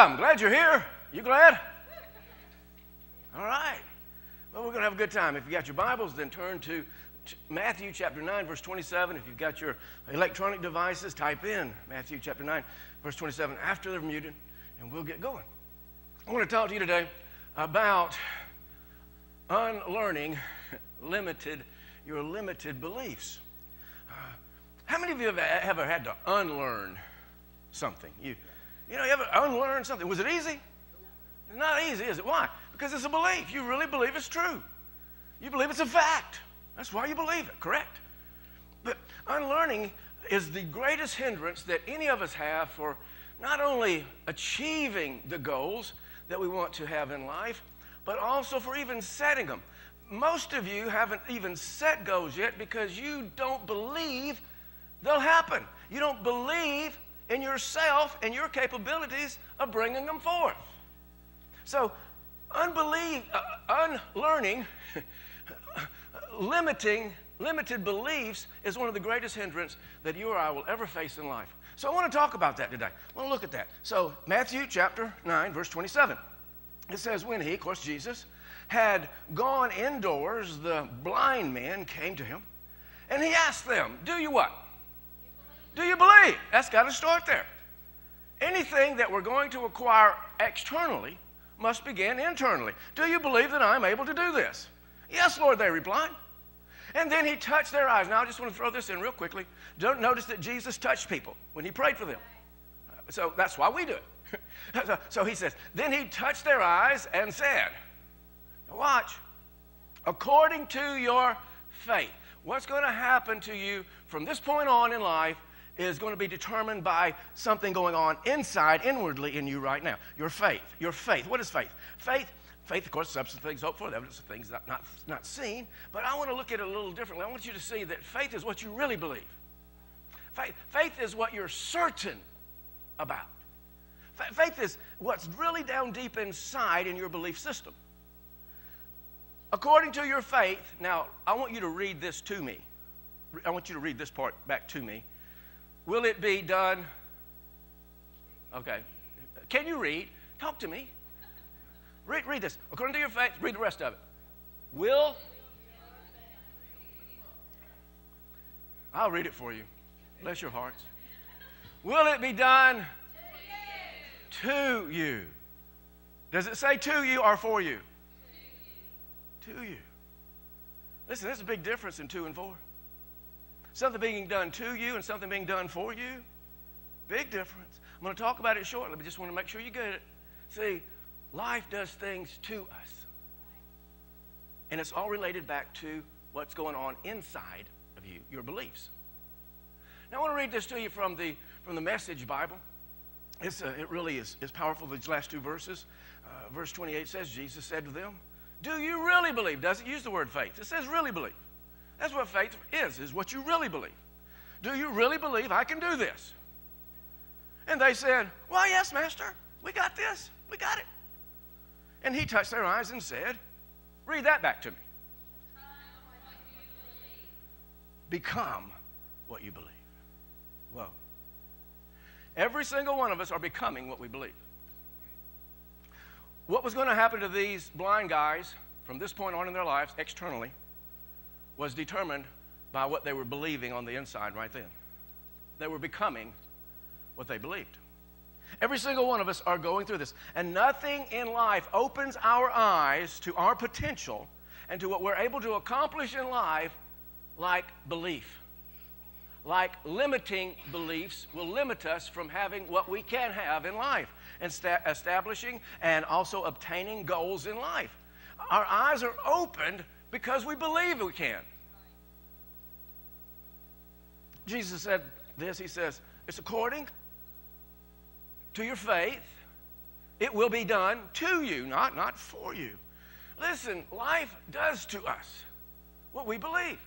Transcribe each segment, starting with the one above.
Welcome. Glad you're here. You glad? All right. Well, we're going to have a good time. If you got your Bibles, then turn to Matthew chapter 9, verse 27. If you've got your electronic devices, type in Matthew chapter 9, verse 27 after they're muted, and we'll get going. I want to talk to you today about unlearning your limited beliefs. How many of you have ever had to unlearn something? You ever unlearn something? Was it easy? It's not easy, is it? Why? Because it's a belief. You really believe it's true. You believe it's a fact. That's why you believe it, correct? But unlearning is the greatest hindrance that any of us have for not only achieving the goals that we want to have in life, but also for even setting them. Most of you haven't even set goals yet because you don't believe they'll happen. You don't believe in yourself and your capabilities of bringing them forth. So unlearning limited beliefs is one of the greatest hindrances that you or I will ever face in life. So I want to talk about that today. I want to look at that. So Matthew chapter 9, verse 27. It says, when he, of course Jesus, had gone indoors, the blind men came to him, and he asked them, do you what? Do you believe? That's got to start there. Anything that we're going to acquire externally must begin internally. Do you believe that I'm able to do this? Yes, Lord, they replied. And then he touched their eyes. Now, I just want to throw this in real quickly. Don't notice that Jesus touched people when he prayed for them. So that's why we do it. So he says, then he touched their eyes and said, watch, according to your faith. What's going to happen to you from this point on in life is going to be determined by something going on inwardly in you right now. Your faith. Your faith. What is faith? Faith, of course, substance of things hoped for, the evidence of things not seen. But I want to look at it a little differently. I want you to see that faith is what you really believe. Faith is what you're certain about. Faith is what's really down deep inside in your belief system. According to your faith, now, I want you to read this to me. I want you to read this part back to me. Will it be done? Okay. Can you read? Talk to me. Read this. According to your faith, read the rest of it. I'll read it for you. Bless your hearts. Will it be done to you? Does it say to you or for you? To you. Listen, there's a big difference in 2 and 4. Something being done to you and something being done for you. Big difference. I'm going to talk about it shortly, but just want to make sure you get it. See, life does things to us. And it's all related back to what's going on inside of you, your beliefs. Now, I want to read this to you from the Message Bible. It really is powerful, these last 2 verses. Verse 28 says, Jesus said to them, do you really believe? Doesn't use the word faith. It says really believe. That's what faith is what you really believe. Do you really believe I can do this? And they said, well, yes, Master. We got this. We got it. And he touched their eyes and said, read that back to me. Become what you believe. Whoa. Every single one of us are becoming what we believe. What was going to happen to these blind guys from this point on in their lives externally was determined by what they were believing on the inside right then. They were becoming what they believed. Every single one of us are going through this. And nothing in life opens our eyes to our potential and to what we're able to accomplish in life like belief. Like limiting beliefs will limit us from having what we can have in life and establishing and also obtaining goals in life. Our eyes are opened because we believe we can. Jesus said this, he says, it's according to your faith, it will be done to you, not for you. Listen, life does to us what we believe.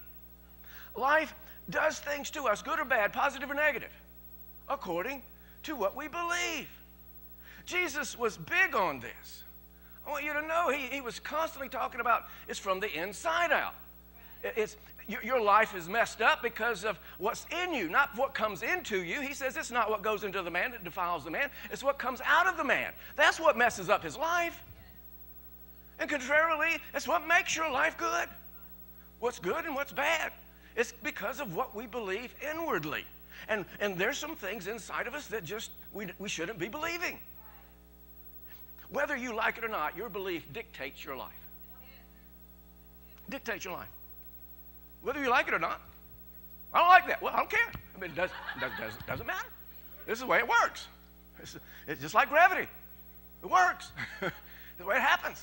Life does things to us, good or bad, positive or negative, according to what we believe. Jesus was big on this. I want you to know he was constantly talking about it's from the inside out. your life is messed up because of what's in you, not what comes into you. He says it's not what goes into the man that defiles the man. It's what comes out of the man. That's what messes up his life. And contrarily, it's what makes your life good. What's good and what's bad. It's because of what we believe inwardly. And there's some things inside of us that just we shouldn't be believing. Whether you like it or not, your belief dictates your life. Dictates your life. Whether you like it or not. I don't like that. Well, I don't care. I mean, it doesn't matter. This is the way it works. It's just like gravity. It works. The way it happens.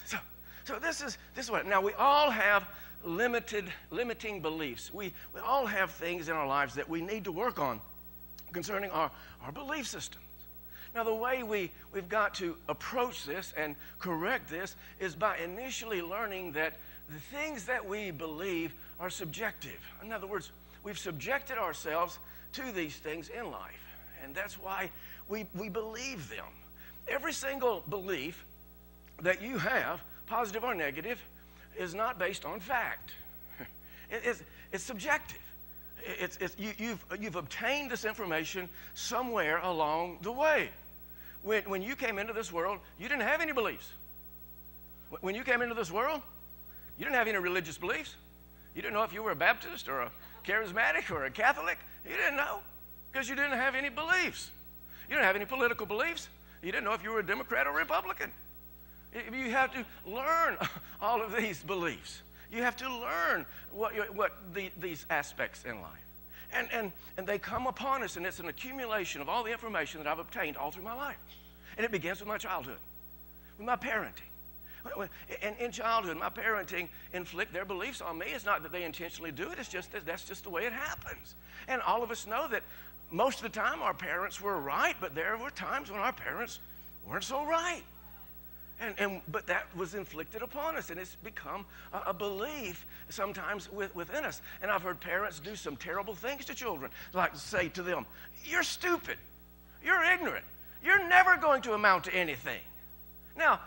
So this is what. Now, we all have limiting beliefs. We all have things in our lives that we need to work on concerning our belief systems. Now, the way we've got to approach this and correct this is by initially learning that the things that we believe are subjective. In other words, we've subjected ourselves to these things in life, and that's why we believe them. Every single belief that you have, positive or negative, is not based on fact. It's subjective. You've obtained this information somewhere along the way. When you came into this world, you didn't have any beliefs. When you came into this world, you didn't have any religious beliefs. You didn't know if you were a Baptist or a charismatic or a Catholic. You didn't know because you didn't have any beliefs. You didn't have any political beliefs. You didn't know if you were a Democrat or Republican. You have to learn all of these beliefs. You have to learn these aspects in life. And they come upon us, and it's an accumulation of all the information that I've obtained all through my life. And it begins with my childhood, with my parenting. And in childhood, my parenting inflict their beliefs on me. It's not that they intentionally do it. It's just that's just the way it happens. And all of us know that most of the time our parents were right, but there were times when our parents weren't so right. But that was inflicted upon us, and it's become a belief sometimes within us. And I've heard parents do some terrible things to children, like say to them, "You're stupid. You're ignorant. You're never going to amount to anything." Now,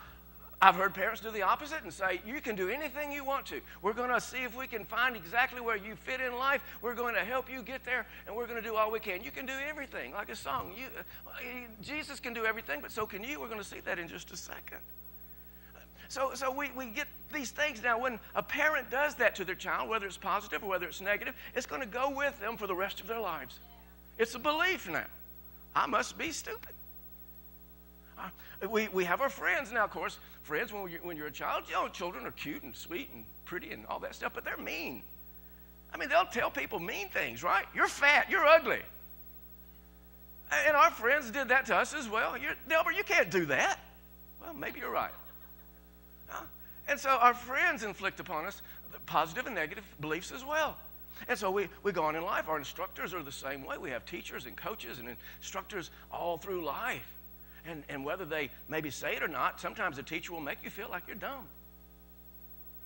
I've heard parents do the opposite and say, "You can do anything you want to. We're going to see if we can find exactly where you fit in life. We're going to help you get there, and we're going to do all we can. You can do everything," like a song. Jesus can do everything, but so can you. We're going to see that in just a second. So we get these things. Now, when a parent does that to their child, whether it's positive or whether it's negative, it's going to go with them for the rest of their lives. It's a belief now. I must be stupid. We have our friends now, of course. Friends, when you're a child, children are cute and sweet and pretty and all that stuff, but they're mean. I mean, they'll tell people mean things, right? You're fat, you're ugly. And our friends did that to us as well. Delbert, you can't do that. Well, maybe you're right. And so our friends inflict upon us positive and negative beliefs as well. And so we go on in life. Our instructors are the same way. We have teachers and coaches and instructors all through life. And whether they maybe say it or not, sometimes a teacher will make you feel like you're dumb.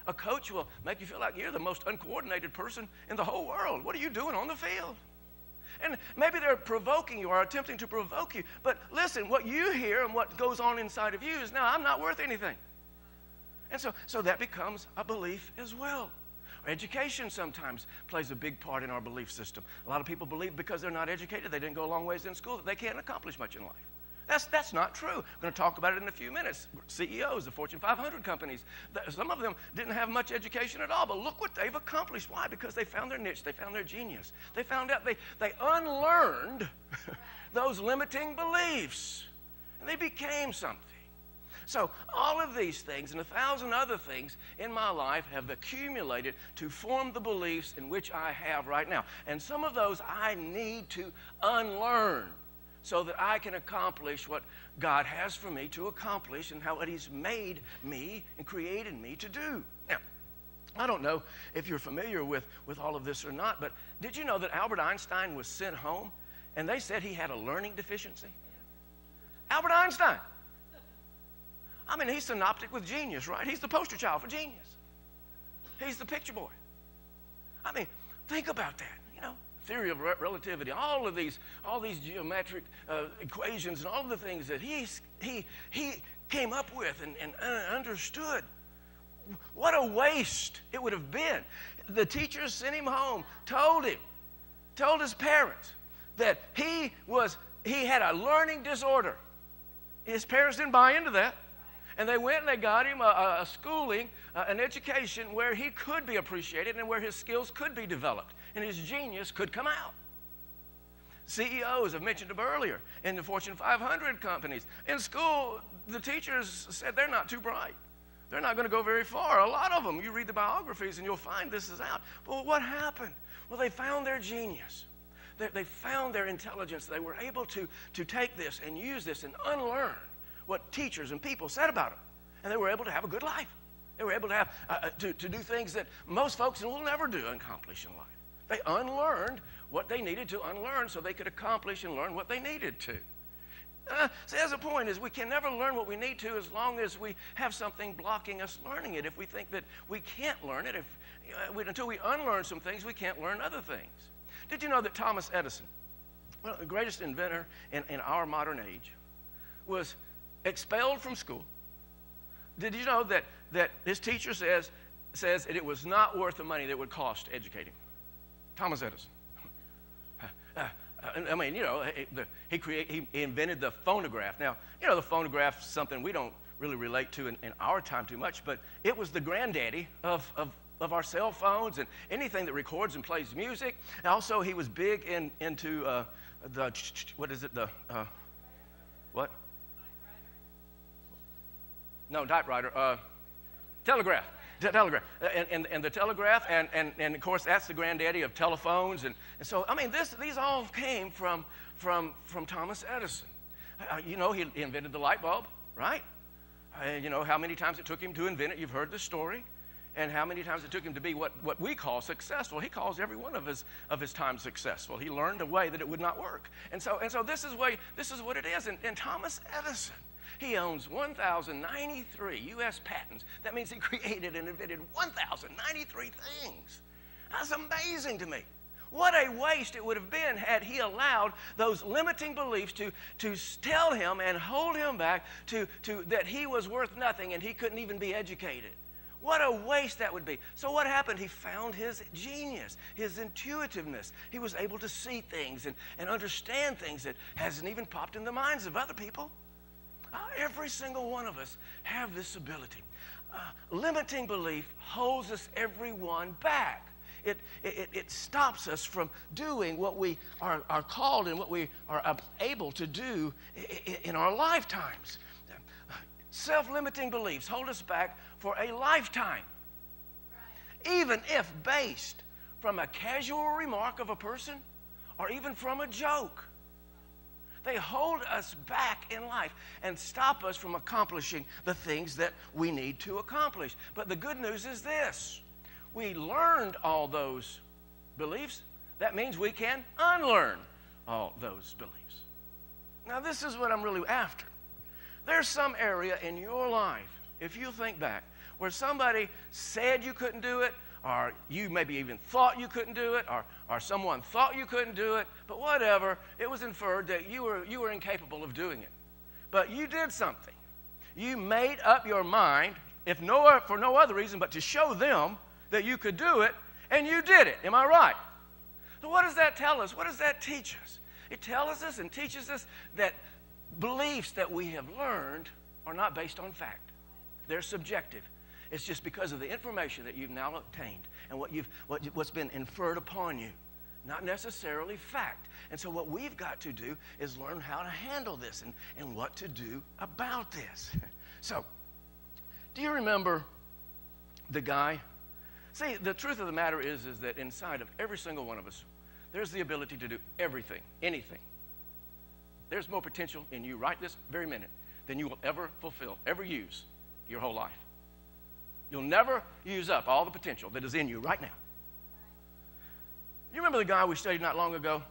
A coach will make you feel like you're the most uncoordinated person in the whole world. What are you doing on the field? And maybe they're provoking you or attempting to provoke you. But listen, what you hear and what goes on inside of you is, "No, I'm not worth anything." And so that becomes a belief as well. Education sometimes plays a big part in our belief system. A lot of people believe because they're not educated, they didn't go a long ways in school, that they can't accomplish much in life. That's not true. I'm going to talk about it in a few minutes. CEOs of Fortune 500 companies, some of them didn't have much education at all, but look what they've accomplished. Why? Because they found their niche. They found their genius. They found out, they unlearned those limiting beliefs, and they became something. So all of these things and 1,000 other things in my life have accumulated to form the beliefs in which I have right now. And some of those I need to unlearn so that I can accomplish what God has for me to accomplish and what He's made me and created me to do. Now, I don't know if you're familiar with all of this or not, but did you know that Albert Einstein was sent home and they said he had a learning deficiency? Albert Einstein. I mean, he's synoptic with genius, right? He's the poster child for genius. He's the picture boy. I mean, think about that, theory of relativity, all these geometric equations and all the things that he came up with and understood. what a waste it would have been. The teachers sent him home, told his parents that he had a learning disorder. His parents didn't buy into that. And they went and they got him a schooling, an education where he could be appreciated and where his skills could be developed and his genius could come out. CEOs, I've mentioned them earlier, in the Fortune 500 companies. In school, the teachers said they're not too bright. They're not going to go very far. A lot of them, you read the biographies and you'll find this is out. But what happened? Well, they found their genius. They found their intelligence. They were able to take this and use this and unlearn what teachers and people said about them. And they were able to have a good life. They were able to have to do things that most folks will never do and accomplish in life. They unlearned what they needed to unlearn so they could accomplish and learn what they needed to. So as a point is we can never learn what we need to as long as we have something blocking us learning it. If we think that we can't learn it, until we unlearn some things, we can't learn other things. Did you know that Thomas Edison, well, the greatest inventor in our modern age, was expelled from school? Did you know that his teacher says that it was not worth the money that it would cost to educate him? Thomas Edison. I mean, you know, he invented the phonograph. Now, you know, the phonograph is something we don't really relate to in our time too much, but it was the granddaddy of our cell phones and anything that records and plays music. And also, he was big into what is it? What? No, typewriter. Telegraph. Telegraph. And the telegraph, and of course, that's the granddaddy of telephones. And so, I mean, these all came from Thomas Edison. You know, he invented the light bulb, right? You know how many times it took him to invent it. You've heard the story. And how many times it took him to be what we call successful. He calls every one of his times successful. He learned a way that it would not work. And so this is what it is. And Thomas Edison, he owns 1,093 U.S. patents. That means he created and invented 1,093 things. That's amazing to me. What a waste it would have been had he allowed those limiting beliefs to tell him and hold him back to that he was worth nothing and he couldn't even be educated. What a waste that would be. So what happened? He found his genius, his intuitiveness. He was able to see things and understand things that hasn't even popped in the minds of other people. Every single one of us have this ability. Limiting belief holds us everyone back. It stops us from doing what we are called and what we are able to do in our lifetimes. Self-limiting beliefs hold us back for a lifetime. Right. Even if based from a casual remark of a person or even from a joke. They hold us back in life and stop us from accomplishing the things that we need to accomplish. But the good news is this. We learned all those beliefs. That means we can unlearn all those beliefs. Now, this is what I'm really after. There's some area in your life, if you think back, where somebody said you couldn't do it, or you maybe even thought you couldn't do it, or someone thought you couldn't do it, but whatever, it was inferred that you were incapable of doing it. But you did something. You made up your mind, for no other reason but to show them that you could do it, and you did it. Am I right? So what does that tell us? What does that teach us? It tells us and teaches us that beliefs that we have learned are not based on fact. They're subjective. It's just because of the information that you've now obtained and what's been inferred upon you, not necessarily fact. And so what we've got to do is learn how to handle this and what to do about this. So, do you remember the guy? See, the truth of the matter is that inside of every single one of us, there's the ability to do everything, anything. There's more potential in you right this very minute than you will ever fulfill, ever use your whole life. You'll never use up all the potential that is in you right now. You remember the guy we studied not long ago?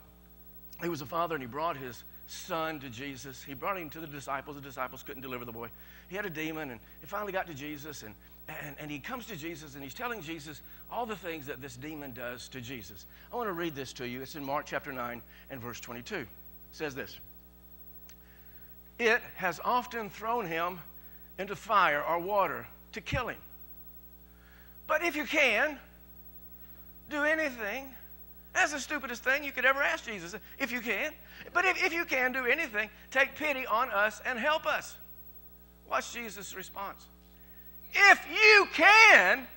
He was a father and he brought his son to Jesus. He brought him to the disciples. The disciples couldn't deliver the boy. He had a demon and he finally got to Jesus and he comes to Jesus and he's telling Jesus all the things that this demon does to Jesus. I want to read this to you. It's in Mark chapter 9 and verse 22. It says this. It has often thrown him into fire or water to kill him. But if you can, do anything. That's the stupidest thing you could ever ask Jesus, if you can. But if you can do anything, take pity on us and help us. Watch Jesus' response. If you can.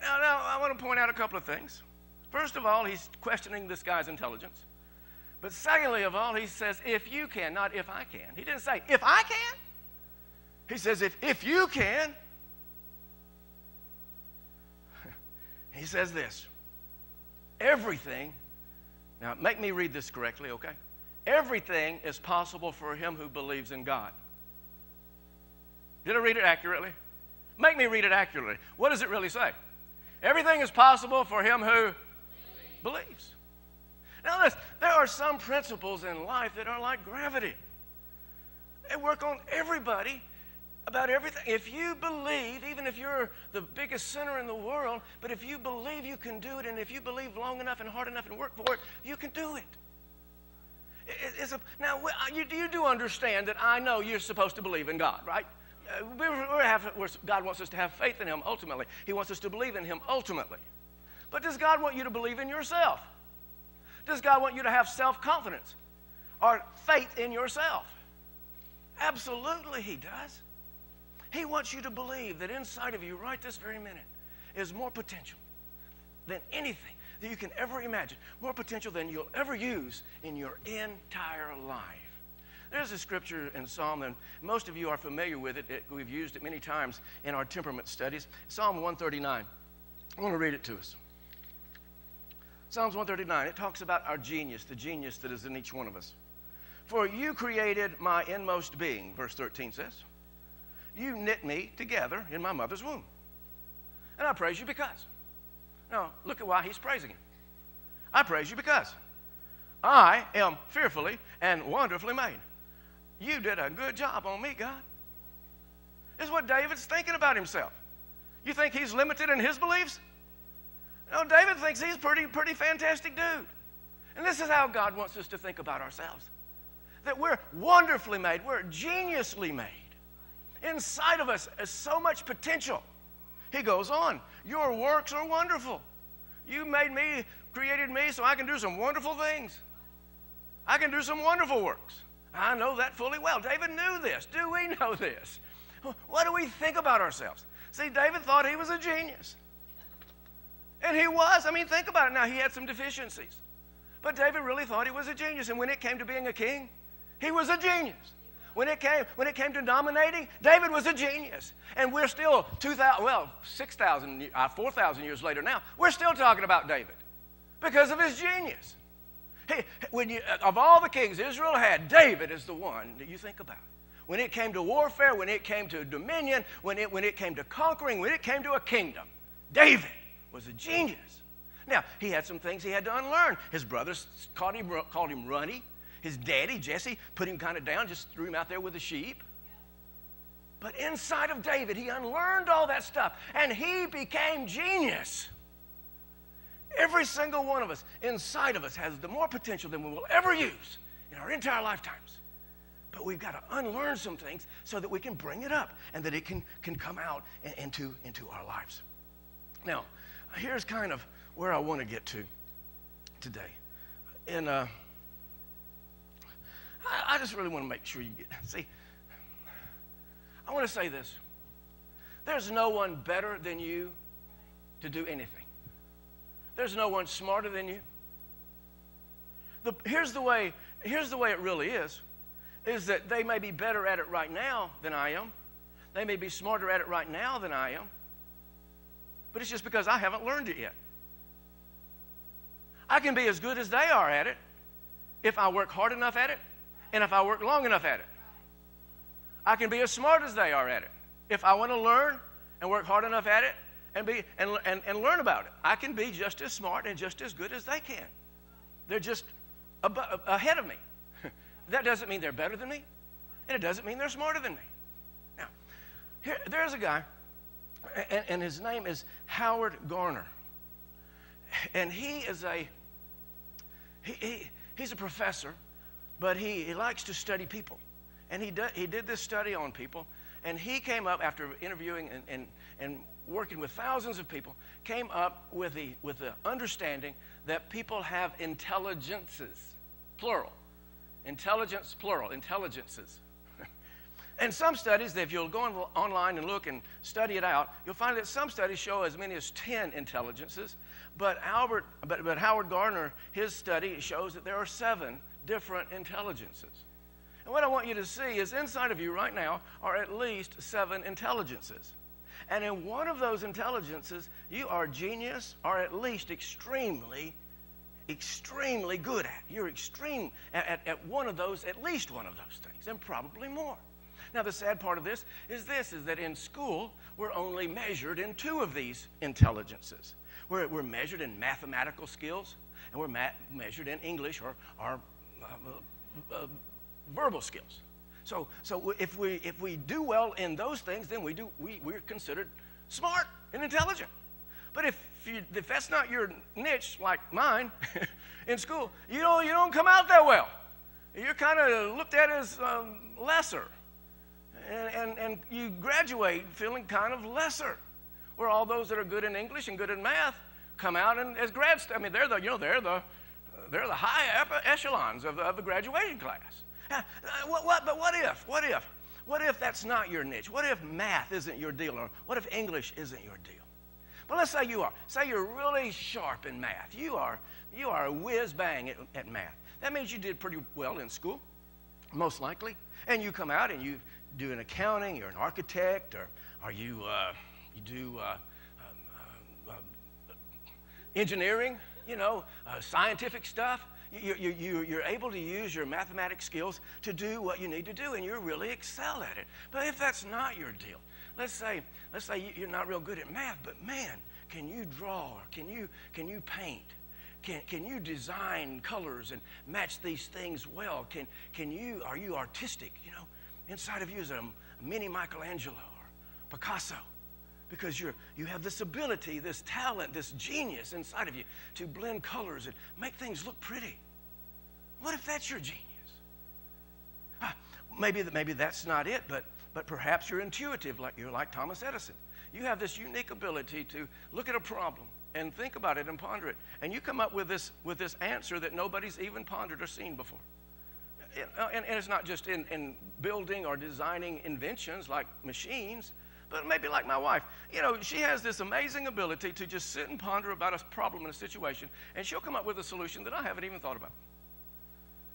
Now, I want to point out a couple of things. First of all, he's questioning this guy's intelligence. But secondly of all, he says, if you can, not if I can. He didn't say, if I can. He says, if you can. He says this. Everything, now make me read this correctly, okay? Everything is possible for him who believes in God. Did I read it accurately? Make me read it accurately. What does it really say? Everything is possible for him who believes. Now listen, there are some principles in life that are like gravity. They work on everybody about everything. If you believe, even if you're the biggest sinner in the world, but if you believe you can do it, and if you believe long enough and hard enough and work for it, you can do it. Now, you do understand that I know you're supposed to believe in God, right? God wants us to have faith in him ultimately. He wants us to believe in him ultimately. But does God want you to believe in yourself? Does God want you to have self-confidence or faith in yourself? Absolutely he does. He wants you to believe that inside of you right this very minute is more potential than anything that you can ever imagine, more potential than you'll ever use in your entire life. There's a scripture in Psalm, and most of you are familiar with it. We've used it many times in our temperament studies. Psalm 139. I want to read it to us. Psalms 139, it talks about our genius, the genius that is in each one of us. For you created my inmost being, verse 13 says. You knit me together in my mother's womb. And I praise you because. Now, look at why he's praising him. I praise you because I am fearfully and wonderfully made. You did a good job on me, God. This is what David's thinking about himself. You think he's limited in his beliefs? No, David thinks he's a pretty fantastic dude. And this is how God wants us to think about ourselves. That we're wonderfully made. We're geniusly made. Inside of us is so much potential. He goes on, your works are wonderful. You made me, created me so I can do some wonderful things. I can do some wonderful works. I know that fully well. David knew this. Do we know this? What do we think about ourselves? See, David thought he was a genius. And he was. I mean, think about it. Now, he had some deficiencies. But David really thought he was a genius. And when it came to being a king, he was a genius. When it came to dominating, David was a genius. And we're still 4,000 years later now, we're still talking about David because of his genius. Of all the kings Israel had, David is the one that you think about. When it came to warfare, when it came to dominion, when it came to conquering, when it came to a kingdom, David was a genius. Now, he had some things he had to unlearn. His brothers called him runny. His daddy, Jesse, put him kind of down, just threw him out there with the sheep. But inside of David, he unlearned all that stuff, and he became genius. Every single one of us, inside of us, has the more potential than we will ever use in our entire lifetimes. But we've got to unlearn some things so that we can bring it up and that it can come out into our lives. Now, here's kind of where I want to get to today. And I just really want to make sure you get, see, I want to say this. There's no one better than you to do anything. There's no one smarter than you. Here's the way it really is that they may be better at it right now than I am. They may be smarter at it right now than I am. But it's just because I haven't learned it yet. I can be as good as they are at it if I work hard enough at it and if I work long enough at it. I can be as smart as they are at it if I want to learn and work hard enough at it and learn about it. I can be just as smart and just as good as they can. They're just ahead of me. That doesn't mean they're better than me, and it doesn't mean they're smarter than me. Now, there's a guy, and his name is Howard Garner, and he's a professor, but he likes to study people, and he did this study on people, And he came up after interviewing and working with thousands of people, came up with the understanding that people have intelligences, plural. Intelligence, plural, intelligences. And some studies, if you'll go online and look and study it out, you'll find that some studies show as many as 10 intelligences. But Howard Gardner, his study shows that there are 7 different intelligences. And what I want you to see is inside of you right now are at least 7 intelligences. And in one of those intelligences, you are genius or at least extremely good at. You're extreme at one of those, at least one of those things, and probably more. Now, the sad part of this is that in school, we're only measured in 2 of these intelligences. We're measured in mathematical skills, and we're measured in English or verbal skills. So if we do well in those things, then we're considered smart and intelligent. But if that's not your niche, like mine, in school, you don't come out that well. You're kind of looked at as lesser, and you graduate feeling kind of lesser. Where all those that are good in English and good in math come out and as grads. I mean, they're the high upper echelons of the graduation class. But what if that's not your niche? What if math isn't your deal, or what if English isn't your deal? Well, let's say you are. Say you're really sharp in math. You are a whiz bang at math. That means you did pretty well in school, most likely. And you come out and you do an accounting. You're an architect, or you do engineering. Scientific stuff. You're able to use your mathematics skills to do what you need to do, and you really excel at it. But if that's not your deal, let's say you're not real good at math, but man, can you draw? Or can you paint? Can you design colors and match these things well? Are you artistic? Inside of you is a mini Michelangelo or Picasso. Because you have this ability, this talent, this genius inside of you to blend colors and make things look pretty. What if that's your genius? Maybe that's not it, but perhaps you're intuitive, you're like Thomas Edison. You have this unique ability to look at a problem and think about it and ponder it, and you come up with this answer that nobody's even pondered or seen before. And it's not just in building or designing inventions like machines. But maybe like my wife, she has this amazing ability to just sit and ponder about a problem in a situation, and she'll come up with a solution that I haven't even thought about.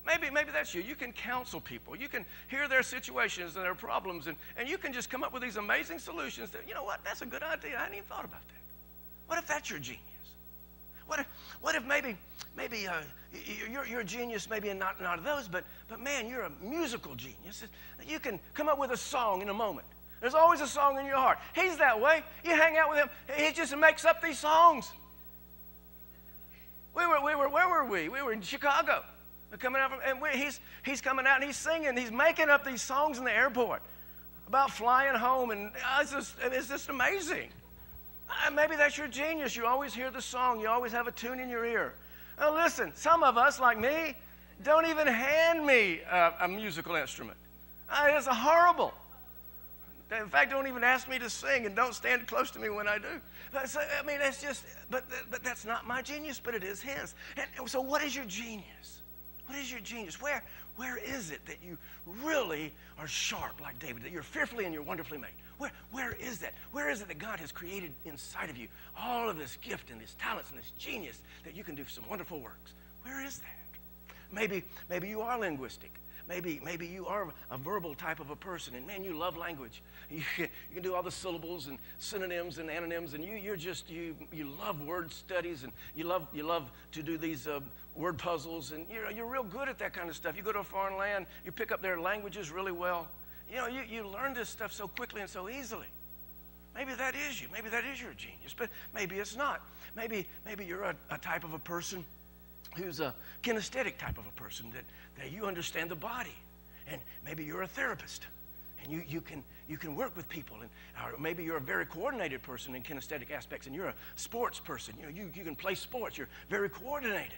Maybe that's you. You can counsel people. You can hear their situations and their problems, and you can just come up with these amazing solutions that, that's a good idea. I hadn't even thought about that. What if that's your genius? What if maybe you're a genius, maybe in not of those, but man, you're a musical genius. You can come up with a song in a moment. There's always a song in your heart. He's that way. You hang out with him. He just makes up these songs. Where were we? We were in Chicago. We're coming out and he's coming out and he's singing. He's making up these songs in the airport about flying home, and it's just amazing. Maybe that's your genius. You always hear the song. You always have a tune in your ear. Now listen, some of us, like me, don't even hand me a musical instrument. It's horrible. In fact, don't even ask me to sing, and don't stand close to me when I do. That's just, but that's not my genius, but it is his. And so what is your genius? What is your genius? Where is it that you really are sharp like David, that you're fearfully and you're wonderfully made? Where is that? Where is it that God has created inside of you all of this gift and these talents and this genius that you can do some wonderful works? Where is that? Maybe you are linguistic. Maybe you are a verbal type of a person, and man, you love language. You can do all the syllables and synonyms and antonyms, and you love word studies, and you love to do these word puzzles, and you're real good at that kind of stuff. You go to a foreign land, you pick up their languages really well. You learn this stuff so quickly and so easily. Maybe that is you. Maybe that is your genius, but maybe it's not. Maybe you're a type of a person who's a kinesthetic type of a person, that you understand the body, and maybe you're a therapist, and you can work with people, or maybe you're a very coordinated person in kinesthetic aspects, and you're a sports person. You can play sports. You're very coordinated.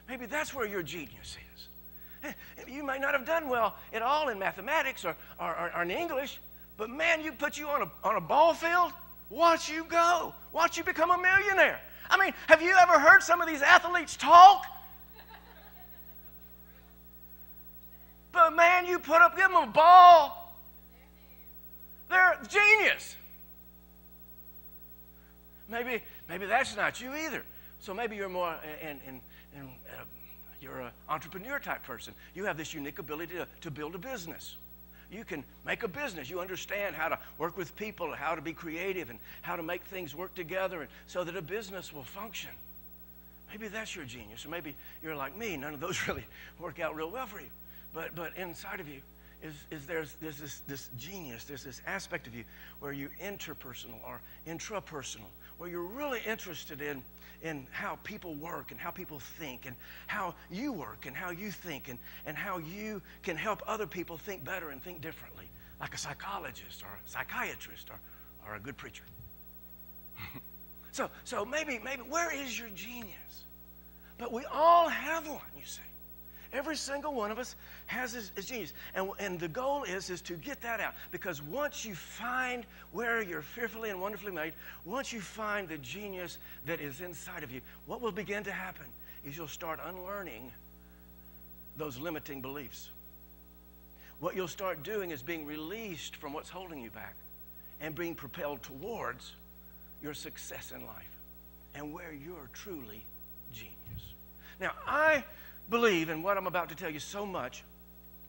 Maybe that's where your genius is. You might not have done well at all in mathematics or in English, But man, you put you on a ball field, watch you go. Watch you become a millionaire. I mean, have you ever heard some of these athletes talk? But man, you give them a ball, they're genius. Maybe that's not you either. So maybe you're more you're an entrepreneur type person. You have this unique ability to build a business. You can make a business. You understand how to work with people, how to be creative, and how to make things work together and so that a business will function. Maybe that's your genius. Or maybe you're like me. None of those really work out real well for you. But inside of you there's this genius. There's this aspect of you where you're interpersonal or intrapersonal, where you're really interested in how people work and how people think and how you work and how you think and how you can help other people think better and think differently, like a psychologist or a psychiatrist or a good preacher. So maybe where is your genius? But we all have one, you see. Every single one of us has his genius. And the goal is to get that out. Because once you find where you're fearfully and wonderfully made, once you find the genius that is inside of you, what will begin to happen is you'll start unlearning those limiting beliefs. What you'll start doing is being released from what's holding you back and being propelled towards your success in life and where you're truly genius. Now, I believe in what I'm about to tell you so much,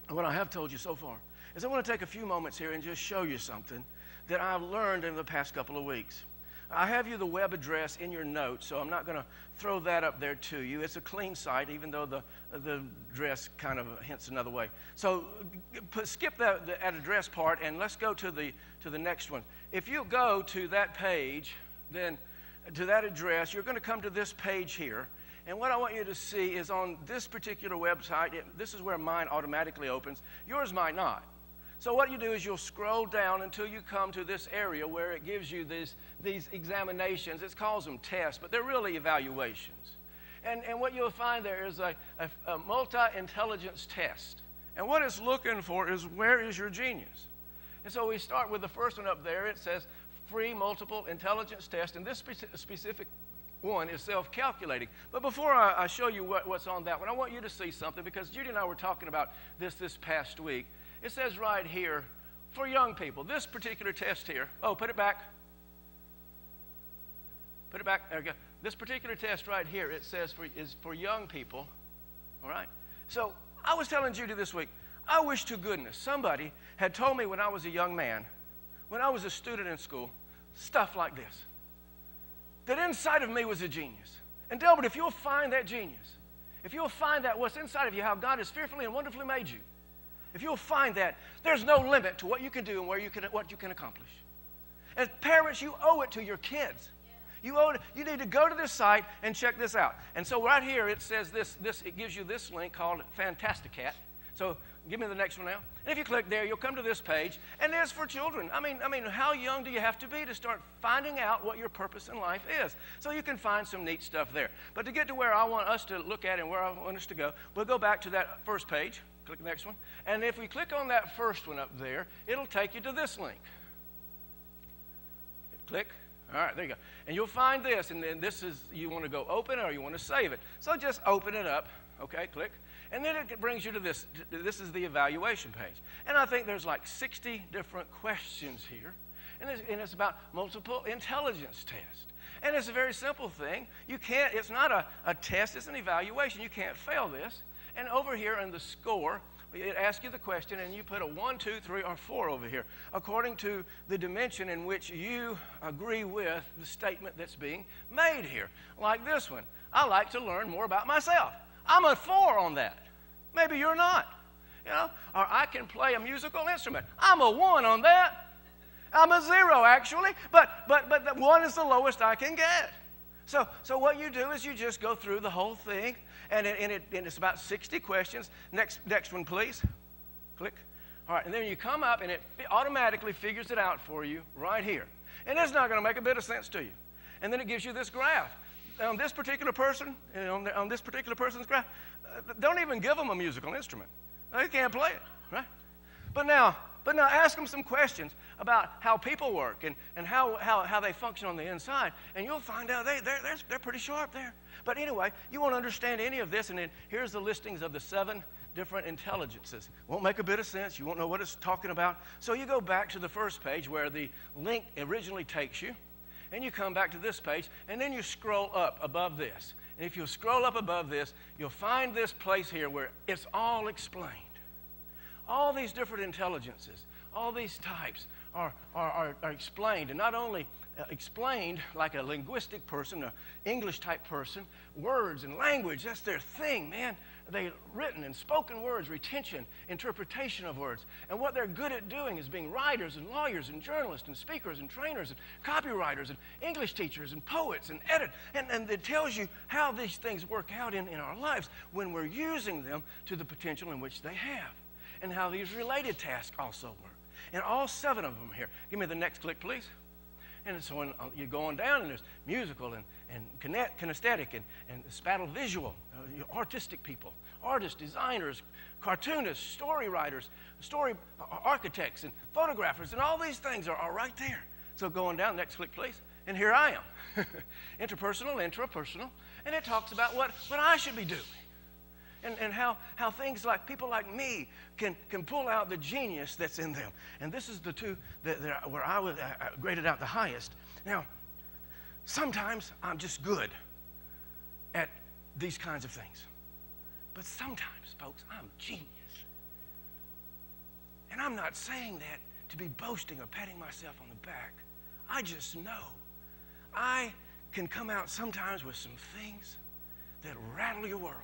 and what I have told you so far, is I want to take a few moments here and just show you something that I've learned in the past couple of weeks. I have you the web address in your notes, so I'm not going to throw that up there to you. It's a clean site, even though the address kind of hints another way. So skip that address part, and let's go to the next one. If you go to that page, then to that address, you're going to come to this page here. And what I want you to see is on this particular website, this is where mine automatically opens. Yours might not. So what you do is you'll scroll down until you come to this area where it gives you these examinations. It calls them tests, but they're really evaluations. And what you'll find there is a multi-intelligence test. And what it's looking for is, where is your genius? And so we start with the first one up there. It says free multiple intelligence test. And this specific one is self-calculating. But before I show you what's on that one, I want you to see something, because Judy and I were talking about this past week. It says right here, for young people, this particular test here. Oh, put it back. Put it back. There we go. This particular test right here, it says is for young people. All right? So I was telling Judy this week, I wish to goodness somebody had told me when I was a young man, when I was a student in school, stuff like this. That inside of me was a genius. And Delbert, if you'll find that genius, if you'll find that what's inside of you, how God has fearfully and wonderfully made you, if you'll find that, there's no limit to what you can do and what you can accomplish. As parents, you owe it to your kids. You need to go to this site and check this out. And so right here it says this it gives you this link called Fantasticat. So give me the next one now. And if you click there, you'll come to this page, and it's for children. I mean, how young do you have to be to start finding out what your purpose in life is? So you can find some neat stuff there. But to get to where I want us to look at and where I want us to go, we'll go back to that first page. Click the next one. And if we click on that first one up there, it'll take you to this link. Click. All right, there you go. And you'll find this, and then this is, you want to go open it or you want to save it. So just open it up. Okay, click. And then it brings you to this. This is the evaluation page. And I think there's like 60 different questions here. And it's about multiple intelligence test. And it's a very simple thing. It's not a test, it's an evaluation. You can't fail this. And over here in the score, it asks you the question, and you put a 1, 2, 3, or 4 over here, according to the dimension in which you agree with the statement that's being made here. Like this one, I like to learn more about myself. I'm a 4 on that. Maybe you're not. You know? Or I can play a musical instrument. I'm a 1 on that. I'm a 0 actually, but the 1 is the lowest I can get. So what you do is you just go through the whole thing, and it's about 60 questions. Next one, please. Click. All right, and then you come up, and it automatically figures it out for you right here. And it's not going to make a bit of sense to you. And then it gives you this graph. On this particular person, on this particular person's graph, don't even give them a musical instrument. They can't play it, right? But But now ask them some questions about how people work and how they function on the inside, and you'll find out they're pretty sharp there. But anyway, you won't understand any of this, and then here's the listings of the 7 different intelligences. Won't make a bit of sense. You won't know what it's talking about. So you go back to the first page where the link originally takes you, and you come back to this page, and then you scroll up above this. And if you'll scroll up above this, you'll find this place here where it's all explained. All these different intelligences, all these types are explained, and not only explained like a linguistic person, an English-type person, words and language, that's their thing, man. They're written and spoken words, retention, interpretation of words. And what they're good at doing is being writers and lawyers and journalists and speakers and trainers and copywriters and English teachers and poets and and it tells you how these things work out in our lives when we're using them to the potential in which they have, and how these related tasks also work. And all 7 of them here. Give me the next click, please. And so when you're going down, and there's musical and kinesthetic and spatial visual, artistic people, artists, designers, cartoonists, story writers, story architects, and photographers, and all these things are right there. So going down, next click, please. And here I am. Interpersonal, intrapersonal. And it talks about what I should be doing. And how things like people like me can pull out the genius that's in them. And this is the 2 where I was graded out the highest. Now, sometimes I'm just good at these kinds of things. But sometimes, folks, I'm genius. And I'm not saying that to be boasting or patting myself on the back. I just know I can come out sometimes with some things that rattle your world,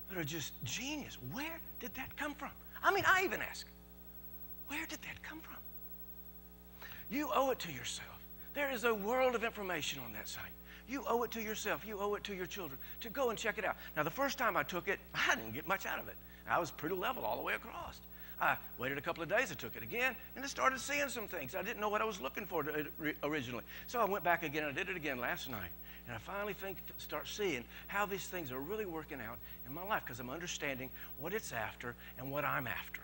that are just genius. Where did that come from? I mean, I even ask, where did that come from? You owe it to yourself. There is a world of information on that site. You owe it to yourself. You owe it to your children to go and check it out. Now, the first time I took it, I didn't get much out of it. I was pretty level all the way across. I waited a couple of days, I took it again, and I started seeing some things. I didn't know what I was looking for originally. So I went back again, and I did it again last night. And I finally start seeing how these things are really working out in my life, because I'm understanding what it's after and what I'm after.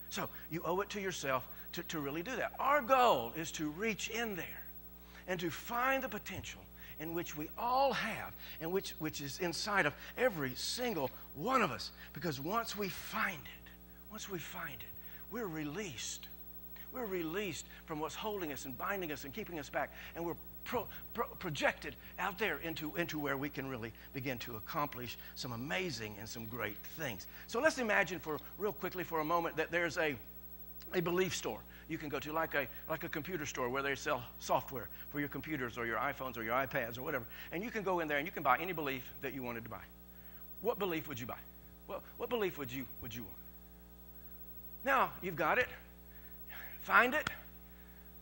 So you owe it to yourself to really do that. Our goal is to reach in there and to find the potential in which we all have, and which is inside of every single one of us. Because once we find it, we're released. We're released from what's holding us and binding us and keeping us back, and we're projected out there into where we can really begin to accomplish some amazing and some great things. So let's imagine real quickly for a moment that there's a belief store you can go to, like a computer store where they sell software for your computers or your iPhones or your iPads or whatever. And you can go in there and you can buy any belief that you wanted to buy. What belief would you buy? What belief would you want? Now, you've got it. Find it.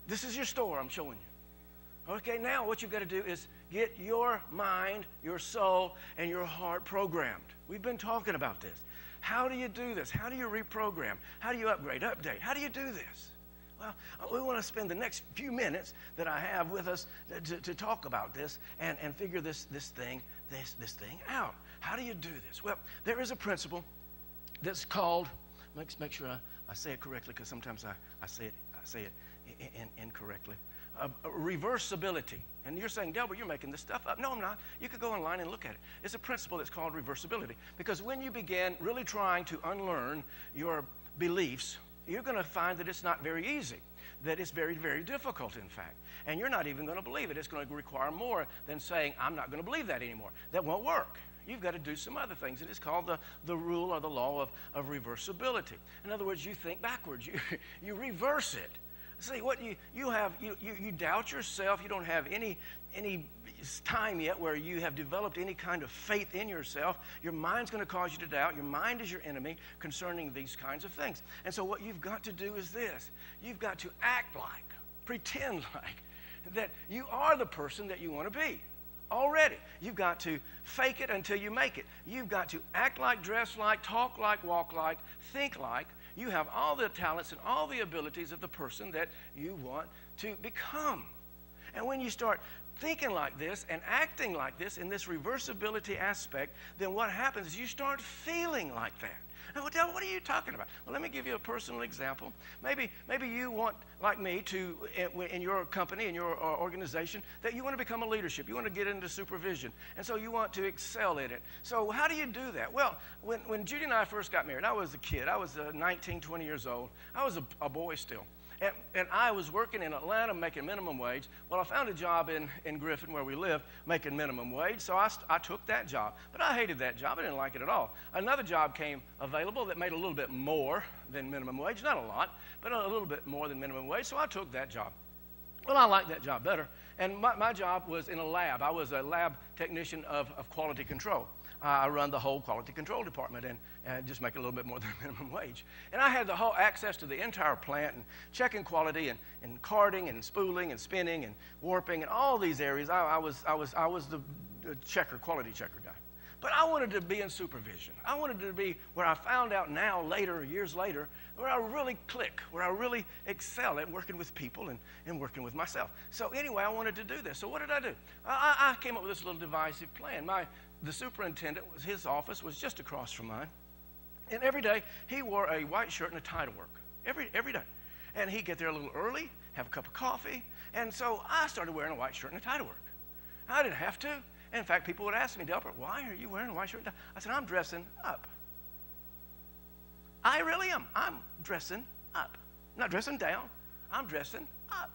This is your store I'm showing you. Okay, now what you've got to do is get your mind, your soul, and your heart programmed. We've been talking about this. How do you do this? How do you reprogram? How do you upgrade, update? How do you do this? Well, we want to spend the next few minutes that I have with us to talk about this and figure this thing out. How do you do this? Well, there is a principle that's called, make sure I say it correctly, because sometimes I say it incorrectly. Reversibility. And you're saying, Delbert, you're making this stuff up. No, I'm not. You could go online and look at it. It's a principle that's called reversibility. Because when you begin really trying to unlearn your beliefs, you're going to find that it's not very easy, that it's very, very difficult, in fact. And you're not even going to believe it. It's going to require more than saying, I'm not going to believe that anymore. That won't work. You've got to do some other things. It is called the rule or the law of reversibility. In other words, you think backwards. You reverse it. See, what you doubt yourself. You don't have any time yet where you have developed any kind of faith in yourself. Your mind's going to cause you to doubt. Your mind is your enemy concerning these kinds of things. And so what you've got to do is this. You've got to act like, pretend like, that you are the person that you want to be already. You've got to fake it until you make it. You've got to act like, dress like, talk like, walk like, think like. You have all the talents and all the abilities of the person that you want to become. And when you start thinking like this and acting like this in this reversibility aspect, then what happens is you start feeling like that. And well, Delbert, what are you talking about? Well, let me give you a personal example. Maybe you want, like me, to, in your company, in your organization, that you want to become a leadership. You want to get into supervision. And so you want to excel in it. So how do you do that? Well, when Judy and I first got married, I was a kid. I was 19, 20 years old. I was a boy still. And I was working in Atlanta making minimum wage. Well, I found a job in Griffin where we lived making minimum wage, so I took that job. But I hated that job. I didn't like it at all. Another job came available that made a little bit more than minimum wage. Not a lot, but a little bit more than minimum wage, so I took that job. Well, I liked that job better. And my job was in a lab. I was a lab technician of quality control. I run the whole quality control department and just make a little bit more than minimum wage. And I had the whole access to the entire plant and checking quality and carding and spooling and spinning and warping and all these areas. I was the quality checker guy. But I wanted to be in supervision. I wanted to be where I found out now, later, years later, where I really click, where I really excel at working with people and working with myself. So anyway, I wanted to do this. So what did I do? I came up with this little divisive plan. The superintendent, his office was just across from mine. And every day, he wore a white shirt and a tie to work. Every day. And he'd get there a little early, have a cup of coffee. And so I started wearing a white shirt and a tie to work. I didn't have to. In fact, people would ask me, Delbert, why are you wearing a white shirt and tie? I said, I'm dressing up. I really am. I'm dressing up. I'm not dressing down. I'm dressing up.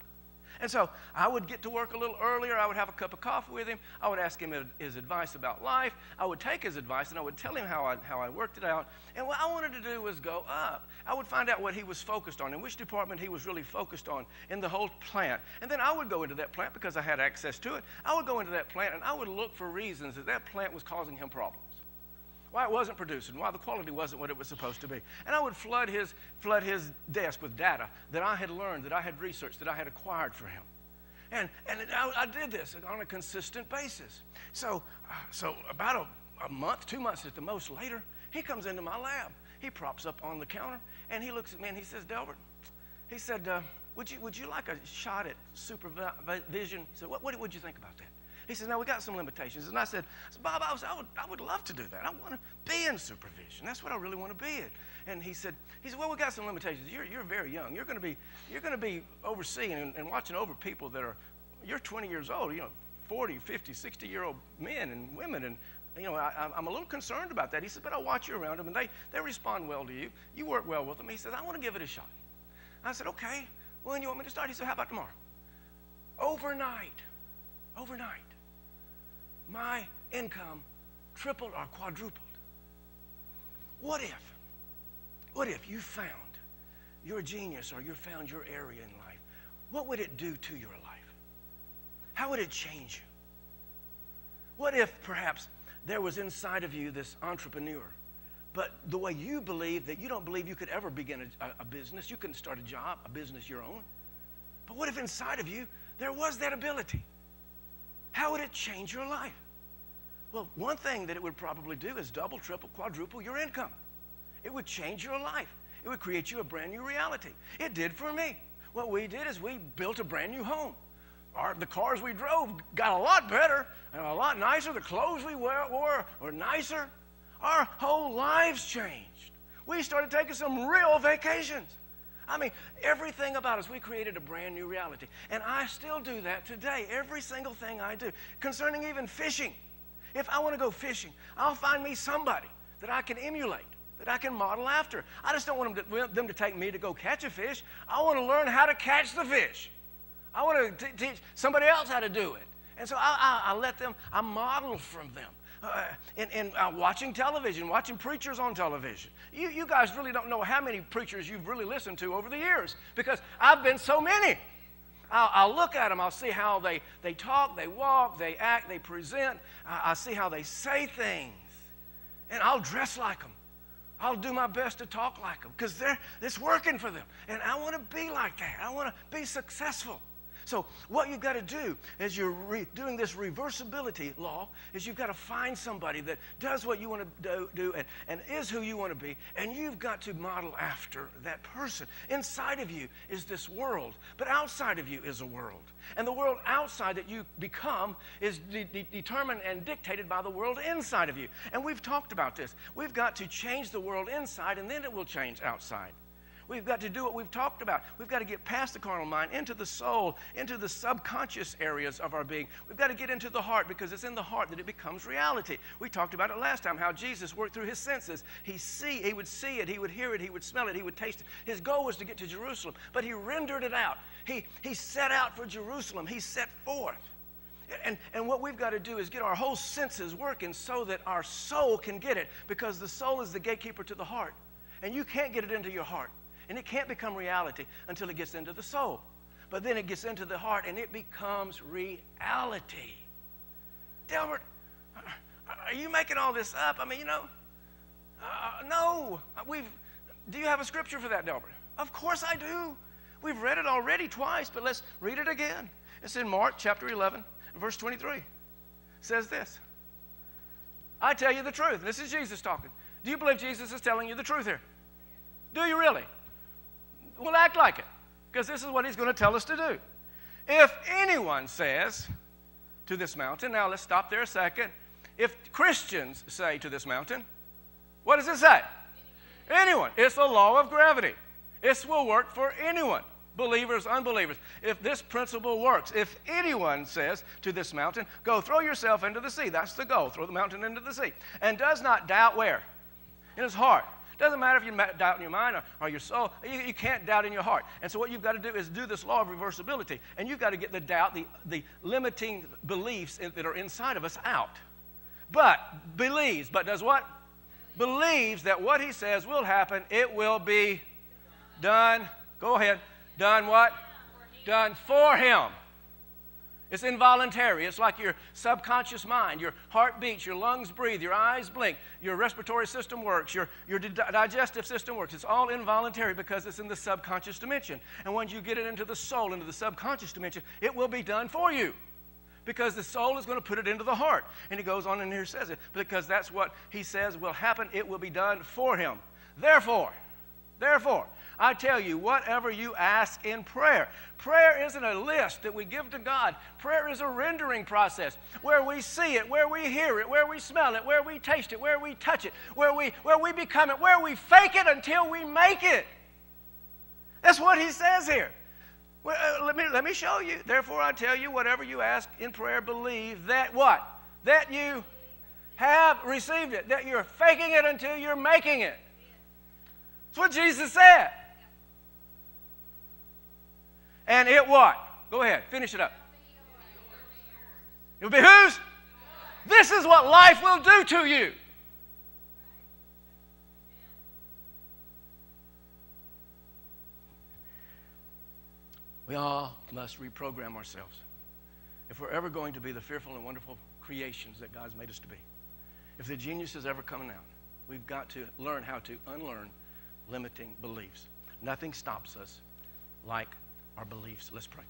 And so I would get to work a little earlier. I would have a cup of coffee with him. I would ask him his advice about life. I would take his advice, and I would tell him how I worked it out. And what I wanted to do was go up. I would find out what he was focused on and which department he was really focused on in the whole plant. And then I would go into that plant because I had access to it. I would go into that plant, and I would look for reasons that plant was causing him problems. Why it wasn't producing, why the quality wasn't what it was supposed to be. And I would flood his desk with data that I had learned, that I had researched, that I had acquired for him. And I did this on a consistent basis. So about a month, 2 months at the most later, he comes into my lab. He props up on the counter, and he looks at me, and he says, Delbert, he said, would you like a shot at supervision? He said, what would you think about that? He said, no, we got some limitations. And I said, Bob, I would love to do that. I want to be in supervision. That's what I really want to be in. And he said, well, we got some limitations. You're very young. You're going to be overseeing and watching over people that you're 20 years old, 40, 50, 60-year-old men and women. And, I'm a little concerned about that. He said, but I'll watch you around them, and they respond well to you. You work well with them. He said, I want to give it a shot. I said, okay. When you want me to start? He said, how about tomorrow? Overnight, my income tripled or quadrupled. What if you found your genius or you found your area in life? What would it do to your life? How would it change you? What if perhaps there was inside of you this entrepreneur, but the way you believe that you don't believe you could ever begin a business, you couldn't start a job, a business your own. But what if inside of you there was that ability? How would it change your life? Well, one thing that it would probably do is double, triple, quadruple your income. It would change your life. It would create you a brand new reality. It did for me. What we did is we built a brand new home. The cars we drove got a lot better and a lot nicer. The clothes we wore were nicer. Our whole lives changed. We started taking some real vacations. I mean, everything about us, we created a brand new reality. And I still do that today, every single thing I do. Concerning even fishing. If I want to go fishing, I'll find me somebody that I can emulate, that I can model after. I just don't want them to take me to go catch a fish. I want to learn how to catch the fish. I want to teach somebody else how to do it. And so I model from them. And watching television, watching preachers on television. You guys really don't know how many preachers you've really listened to over the years because I've been so many. I'll look at them. I'll see how they talk, they walk, they act, they present. I see how they say things. And I'll dress like them. I'll do my best to talk like them because it's working for them. And I want to be like that. I want to be successful. So what you've got to do as you're doing this reversibility law is you've got to find somebody that does what you want to do and is who you want to be, and you've got to model after that person. Inside of you is this world, but outside of you is a world. And the world outside that you become is determined and dictated by the world inside of you. And we've talked about this. We've got to change the world inside, and then it will change outside. We've got to do what we've talked about. We've got to get past the carnal mind, into the soul, into the subconscious areas of our being. We've got to get into the heart, because it's in the heart that it becomes reality. We talked about it last time, how Jesus worked through his senses. He would see it, he would hear it, he would smell it, he would taste it. His goal was to get to Jerusalem, but he rendered it out. He set out for Jerusalem. He set forth. And what we've got to do is get our whole senses working so that our soul can get it, because the soul is the gatekeeper to the heart. And you can't get it into your heart. And it can't become reality until it gets into the soul. But then it gets into the heart and it becomes reality. Delbert, are you making all this up? I mean, no. Do you have a scripture for that, Delbert? Of course I do. We've read it already twice, but let's read it again. It's in Mark chapter 11, verse 23. It says this. I tell you the truth. This is Jesus talking. Do you believe Jesus is telling you the truth here? Do you really? Well, act like it, because this is what he's going to tell us to do. If anyone says to this mountain, now let's stop there a second. If Christians say to this mountain, what does it say? Anyone. It's the law of gravity. It will work for anyone, believers, unbelievers. If this principle works, if anyone says to this mountain, go throw yourself into the sea, that's the goal, throw the mountain into the sea, and does not doubt where? In his heart. Doesn't matter if you doubt in your mind or your soul. You can't doubt in your heart. And so what you've got to do is do this law of reversibility. And you've got to get the doubt, the limiting beliefs that are inside of us out. But believes, but does what? Believes that what he says will happen. It will be done. Go ahead. Done what? Done for him. It's involuntary. It's like your subconscious mind. Your heart beats, your lungs breathe, your eyes blink, your respiratory system works, your digestive system works. It's all involuntary because it's in the subconscious dimension. And once you get it into the soul, into the subconscious dimension, it will be done for you, because the soul is going to put it into the heart. And he goes on and here says it, because that's what he says will happen. It will be done for him. Therefore, I tell you, whatever you ask in prayer. Prayer isn't a list that we give to God. Prayer is a rendering process where we see it, where we hear it, where we smell it, where we taste it, where we touch it, where we become it, where we fake it until we make it. That's what he says here. Well, let me show you. Therefore, I tell you, whatever you ask in prayer, believe that what? That you have received it, that you're faking it until you're making it. That's what Jesus said. And it what? Go ahead, finish it up. It will be whose? This is what life will do to you. We all must reprogram ourselves if we're ever going to be the fearful and wonderful creations that God's made us to be. If the genius is ever coming out, we've got to learn how to unlearn limiting beliefs. Nothing stops us like our beliefs. Let's pray.